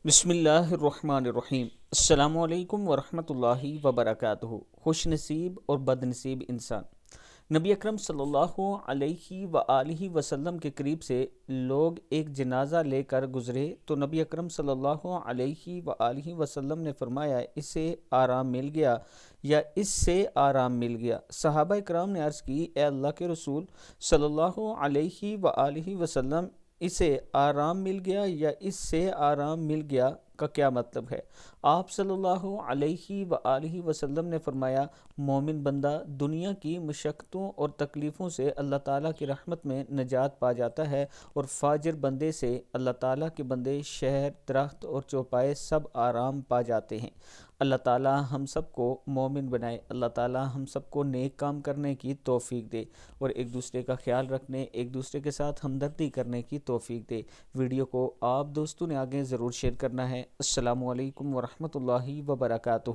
بسم اللہ الرحمن الرحیم۔ السلام علیکم ورحمۃ اللہ وبرکاتہ۔ خوش نصیب اور بد نصیب انسان۔ نبی اکرم صلی اللہ علیہ وآلہ وسلم کے قریب سے لوگ ایک جنازہ لے کر گزرے تو نبی اکرم صلی اللہ علیہ وآلہ وسلم نے فرمایا اسے آرام مل گیا یا اس سے آرام مل گیا۔ صحابہ اکرام نے عرض کی اے اللہ کے رسول صلی اللہ علیہ وآلہ وسلم، اسے آرام مل گیا یا اس سے آرام مل گیا کا کیا مطلب ہے؟ آپ صلی اللہ علیہ وآلہ وسلم نے فرمایا مومن بندہ دنیا کی مشقتوں اور تکلیفوں سے اللہ تعالیٰ کی رحمت میں نجات پا جاتا ہے، اور فاجر بندے سے اللہ تعالیٰ کے بندے شہر، درخت اور چوپائے سب آرام پا جاتے ہیں۔ اللہ تعالیٰ ہم سب کو مومن بنائے، اللہ تعالیٰ ہم سب کو نیک کام کرنے کی توفیق دے اور ایک دوسرے کا خیال رکھنے، ایک دوسرے کے ساتھ ہمدردی کرنے کی توفیق دے۔ ویڈیو کو آپ دوستوں نے آگے ضرور شیئر کرنا ہے۔ السلام علیکم ورحمۃ اللہ وبرکاتہ۔